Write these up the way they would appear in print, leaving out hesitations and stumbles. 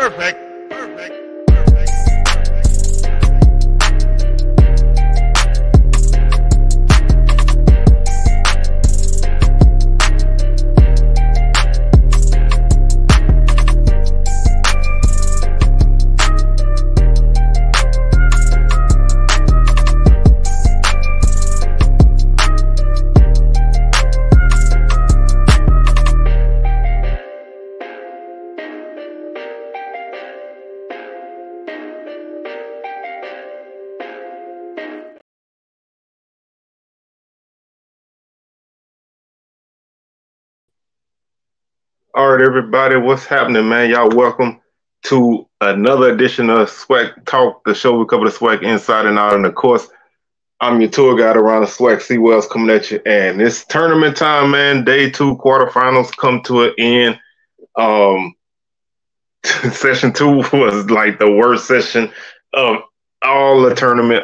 Perfect. All right, everybody, what's happening, man? Y'all welcome to another edition of SWAC Talk, the show we cover the SWAC inside and out. And of course, I'm your tour guide around the SWAC. C. Wells coming at you. And it's tournament time, man. Day 2 quarterfinals come to an end. Session 2 was like the worst session of all the tournament.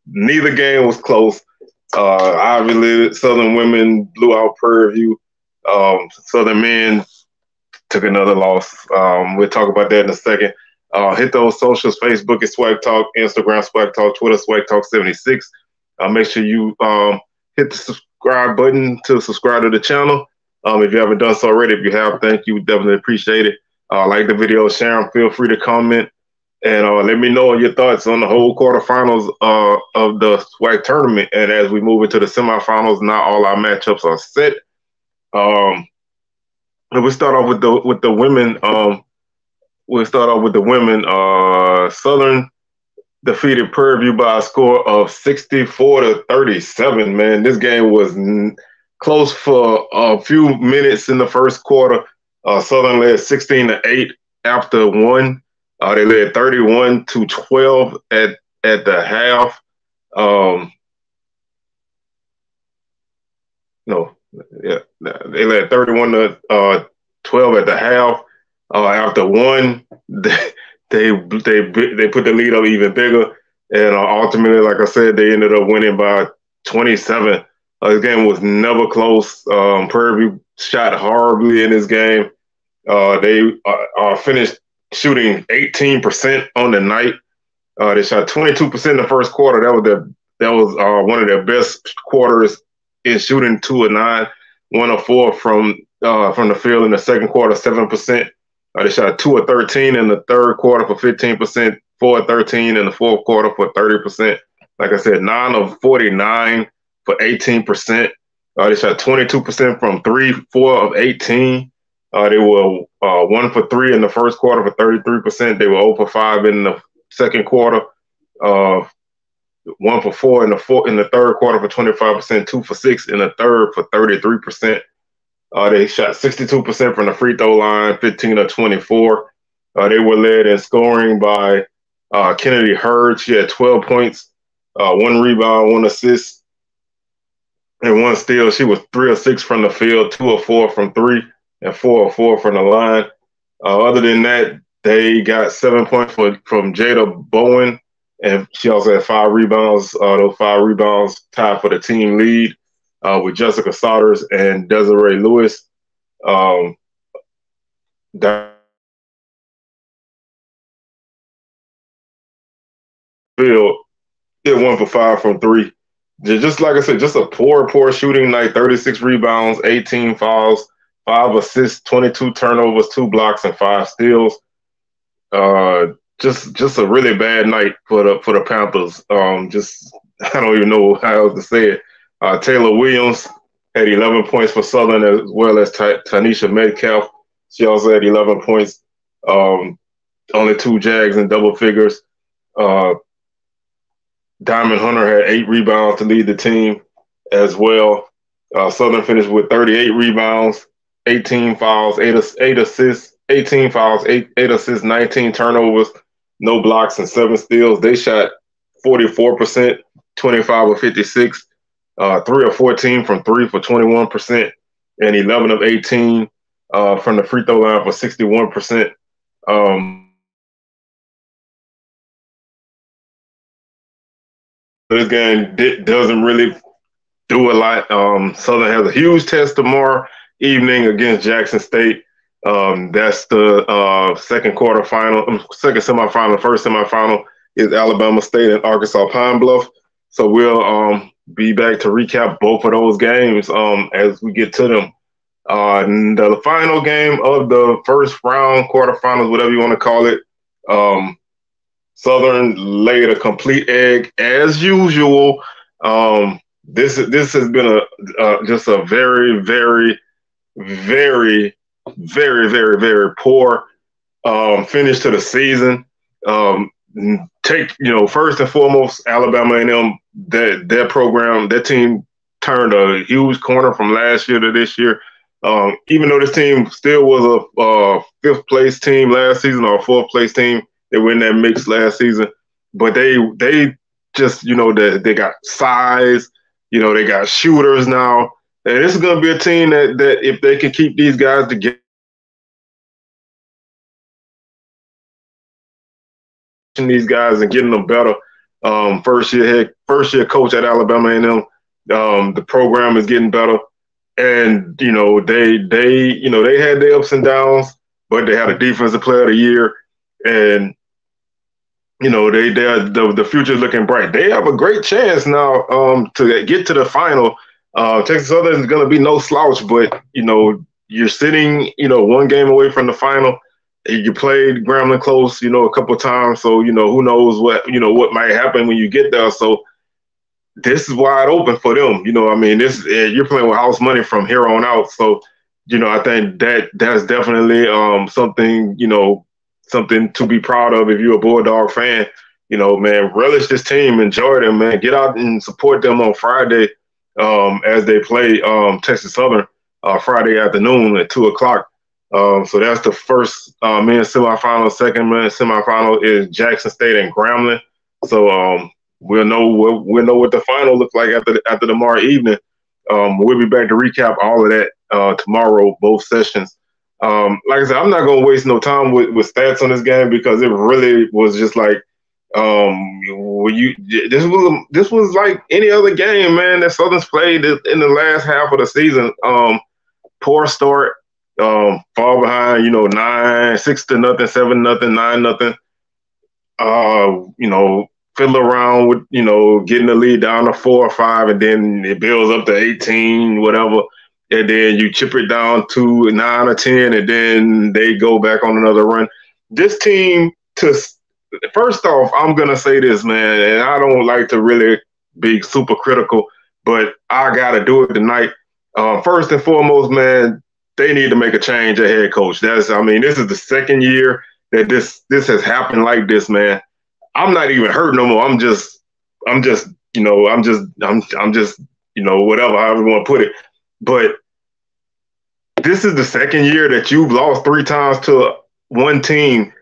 Neither game was close. Obviously, Southern women blew out Prairie View. Southern men took another loss. We'll talk about that in a second. Hit those socials: Facebook is SWAC Talk, Instagram SWAC Talk, Twitter SWAC Talk 76. Make sure you hit the subscribe button to subscribe to the channel. If you haven't done so already, if you have, thank you. Definitely appreciate it. Like the video, share them. Feel free to comment and let me know your thoughts on the whole quarterfinals of the SWAC tournament. And as we move into the semifinals, now all our matchups are set. We'll start off with the women. Southern defeated Prairie View by a score of 64-37. Man, this game was close for a few minutes in the first quarter. Southern led 16-8 after one. They led 31-12 at the half. They led 31-12 at the half. After one, they put the lead up even bigger, and ultimately, like I said, they ended up winning by 27. This game was never close. Prairie View shot horribly in this game. They finished shooting 18% on the night. They shot 22% in the first quarter. That was one of their best quarters in shooting. 2 of 9, 1 of 4 from the field in the second quarter, 7%. They shot 2 of 13 in the third quarter for 15%, 4 of 13 in the fourth quarter for 30%. Like I said, 9 of 49 for 18%. They shot 22% from 3, 4 of 18. They were 1 for 3 in the first quarter for 33%. They were 0 for 5 in the second quarter. 1 for 4 in the third quarter for 25%, 2 for 6 in the third for 33%. They shot 62% from the free throw line, 15 of 24. They were led in scoring by Kennedy Hurd. She had 12 points, 1 rebound, 1 assist, and 1 steal. She was 3 of 6 from the field, 2 of 4 from 3, and 4 of 4 from the line. Other than that, they got 7 points from Jada Bowen, and she also had 5 rebounds. Those 5 rebounds tied for the team lead with Jessica Sodders and Desiree Lewis. Field hit 1 for 5 from 3. Just like I said, just a poor shooting night. 36 rebounds, 18 fouls, 5 assists, 22 turnovers, 2 blocks, and 5 steals. Just a really bad night for the Panthers. I don't even know how else to say it. Taylor Williams had 11 points for Southern, as well as Tanisha Metcalf. She also had 11 points. Only 2 Jags in double figures. Diamond Hunter had 8 rebounds to lead the team as well. Southern finished with 38 rebounds, 18 fouls, 8 assists, 18 fouls, 8 assists, 19 turnovers, no blocks, and 7 steals. They shot 44%, 25 of 56, 3 of 14 from 3 for 21%, and 11 of 18 from the free throw line for 61%. This game doesn't really do a lot. Southern has a huge test tomorrow evening against Jackson State. That's the second quarterfinal, second semifinal. First semifinal is Alabama State and Arkansas Pine Bluff. So we'll be back to recap both of those games as we get to them. The final game of the first round, quarterfinals, whatever you want to call it, Southern laid a complete egg as usual. This has been just a very, very, very, very, very, very poor finish to the season. First and foremost, Alabama A&M, their program, their team turned a huge corner from last year to this year. Even though this team still was a fifth place team last season or a fourth place team, they were in that mix last season. But they just, they got size, they got shooters now. And this is going to be a team that if they can keep these guys together, these guys and getting them better. First year coach at Alabama A&M. The program is getting better. And, they had their ups and downs, but they had a defensive player of the year. And, the future is looking bright. They have a great chance now to get to the final. Texas Southern is going to be no slouch, but, you're sitting, one game away from the final. You played Grambling close, a couple of times. So, who knows what might happen when you get there. So, this is wide open for them. You're playing with house money from here on out. So, I think that's definitely something to be proud of if you're a Bulldog fan. Man, relish this team, enjoy them, man. Get out and support them on Friday as they play Texas Southern Friday afternoon at 2:00. So that's the first men's semifinal. Second men's semifinal is Jackson State and Grambling. So we'll know what the final looks like after tomorrow evening. We'll be back to recap all of that tomorrow, both sessions. Like I said, I'm not gonna waste no time with stats on this game because it really was just like this was like any other game, man, that Southern's played in the last half of the season. Poor start, fall behind, 6-0, 7-0, 9-0. Fiddle around with, getting the lead down to 4 or 5, and then it builds up to 18, whatever. And then you chip it down to 9 or 10, and then they go back on another run. This team, first off, I'm going to say this, man, and I don't like to really be super critical, but I got to do it tonight. First and foremost, man, they need to make a change at head coach. This is the second year that this has happened like this, man. I'm not even hurt no more. I'm just, whatever, however you want to put it. But this is the second year that you've lost 3 times to one team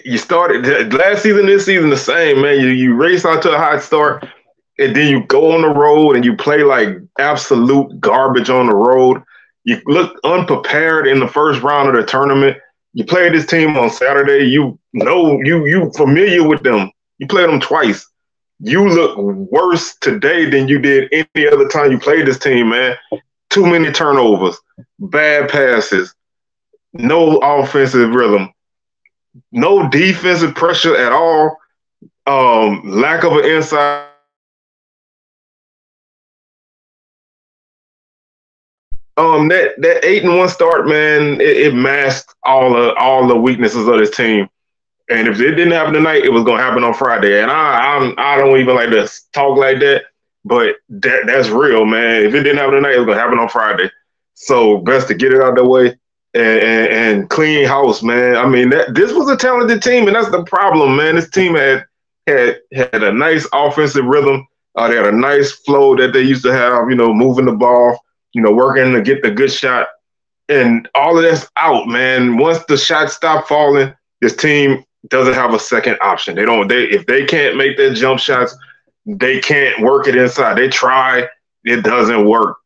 you started last season, this season the same, man. You race out to a hot start, and then you go on the road and you play like absolute garbage on the road. You look unprepared in the first round of the tournament. You play this team on Saturday. You familiar with them. You played them twice. You look worse today than you did any other time you played this team, man. Too many turnovers, bad passes, no offensive rhythm, no defensive pressure at all, lack of an inside. That 8-1 start, man, it masked all the weaknesses of this team. And if it didn't happen tonight, it was gonna happen on Friday. And I don't even like to talk like that, but that's real, man. If it didn't happen tonight, it was gonna happen on Friday. So best to get it out of the way and clean house, man. This was a talented team, and that's the problem, man. This team had a nice offensive rhythm. They had a nice flow that they used to have, moving the ball, working to get the good shot. And all of that's out, man. Once the shots stop falling, this team doesn't have a second option. If they can't make their jump shots, they can't work it inside. They try, it doesn't work.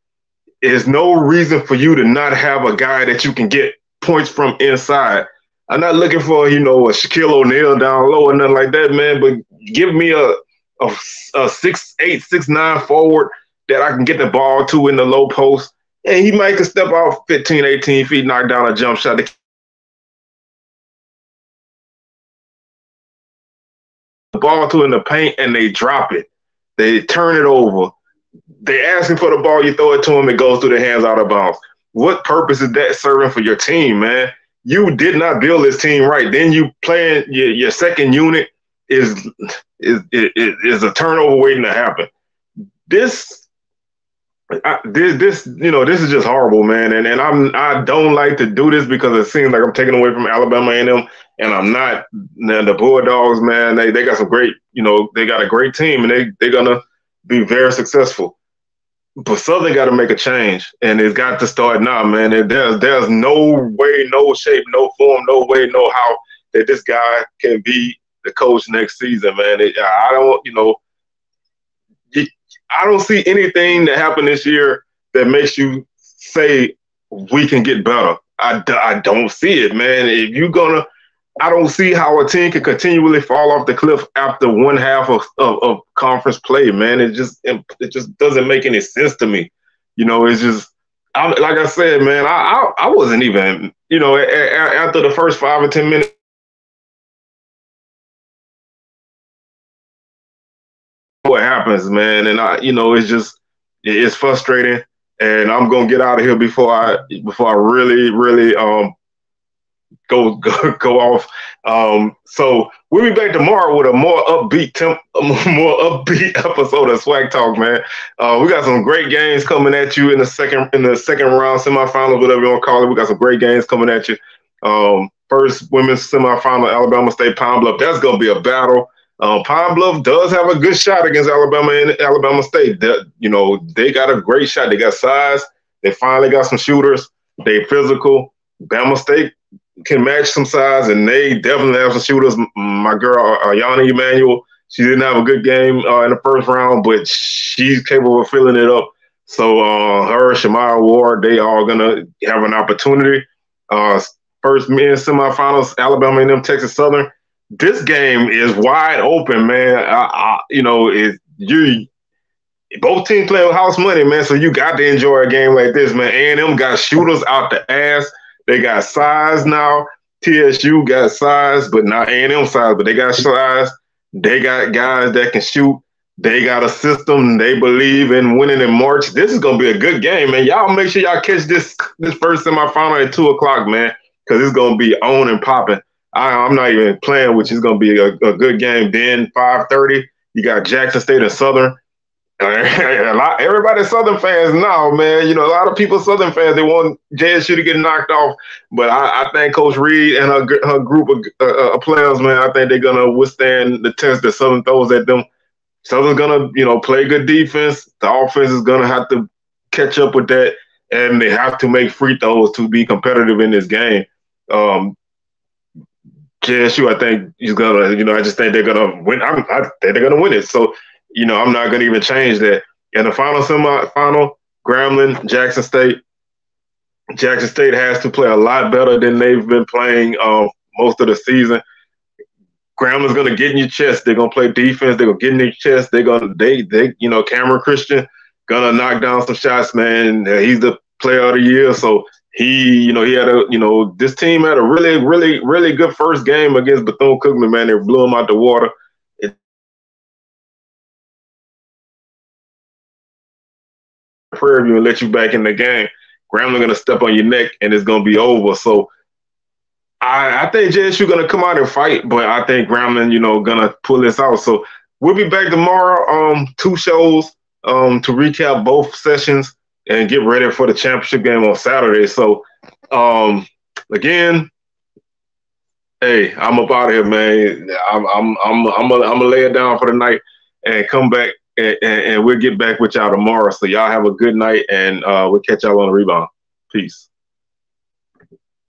There's no reason for you to not have a guy that you can get points from inside. I'm not looking for, a Shaquille O'Neal down low or nothing like that, man, but give me a 6'8", 6'9" forward that I can get the ball to in the low post, and he might can step out 15, 18 feet, knock down a jump shot. The ball to in the paint, and they drop it. They turn it over. They asking for the ball, you throw it to them, it goes through their hands out of bounds. What purpose is that serving for your team, man? You did not build this team right. Then you playing your second unit is a turnover waiting to happen. This is just horrible, man. And I don't like to do this because it seems like I'm taking away from Alabama A&M, and I'm not. The Bulldogs, man, they got some great, they got a great team, and they're gonna be very successful. But Southern got to make a change, and it's got to start now, man. And there's no way, no shape, no form, no way, no how that this guy can be the coach next season, man. I don't see anything that happened this year that makes you say we can get better. I don't see it, man. I don't see how a team can continually fall off the cliff after one half of conference play, man. It just doesn't make any sense to me. It's just, like I said, man, I wasn't even, after the first 5 or 10 minutes, what happens, man. And it's frustrating, and I'm going to get out of here before I really, really, go off. So we'll be back tomorrow with a more upbeat episode of SWAC Talk, man. We got some great games coming at you in the second round, semifinals, whatever you want to call it. We got some great games coming at you. First women's semifinal, Alabama State Pine Bluff. That's going to be a battle. Pine Bluff does have a good shot against Alabama and Alabama State. They got a great shot. They got size. They finally got some shooters. They physical. Bama State can match some size, and they definitely have some shooters. My girl, Ayana Emanuel, she didn't have a good game in the first round, but she's capable of filling it up. So her, Shamaya Ward, they are going to have an opportunity. First men's semifinals, Alabama and Texas Southern. This game is wide open, man. Both teams play with house money, man, so you got to enjoy a game like this, man. A&M got shooters out the ass. They got size now. TSU got size, but not A&M size, but they got size. They got guys that can shoot. They got a system. They believe in winning in March. This is going to be a good game, man. Y'all make sure y'all catch this first semifinal at 2 o'clock, man, because it's going to be on and popping. I'm not even playing with you. It's going to be a good game. Then 5:30, you got Jackson State and Southern. Everybody Southern fans now, man. A lot of people Southern fans, they want JSU to get knocked off. But I think Coach Reed and her group of players, man, I think they're going to withstand the test that Southern throws at them. Southern's going to, play good defense. The offense is going to have to catch up with that, and they have to make free throws to be competitive in this game. JSU, I think, is going to, I just think they're going to win. I think they're going to win it. So, I'm not going to even change that. In the final semifinal, Grambling, Jackson State. Jackson State has to play a lot better than they've been playing most of the season. Grambling's going to get in your chest. They're going to play defense. They're going to get in your chest. Cameron Christian going to knock down some shots, man. He's the player of the year. So he had this team had a really, really, really good first game against Bethune-Cookman, man. They blew him out the water. Prairie View and let you back in the game. Grambling going to step on your neck, and it's going to be over. So I think JSU going to come out and fight, but I think Grambling, going to pull this out. So we'll be back tomorrow, 2 shows to recap both sessions and get ready for the championship game on Saturday. So again, hey, I'm up out of here, man. I'm gonna lay it down for the night and come back. And we'll get back with y'all tomorrow. So y'all have a good night, and we'll catch y'all on the rebound. Peace.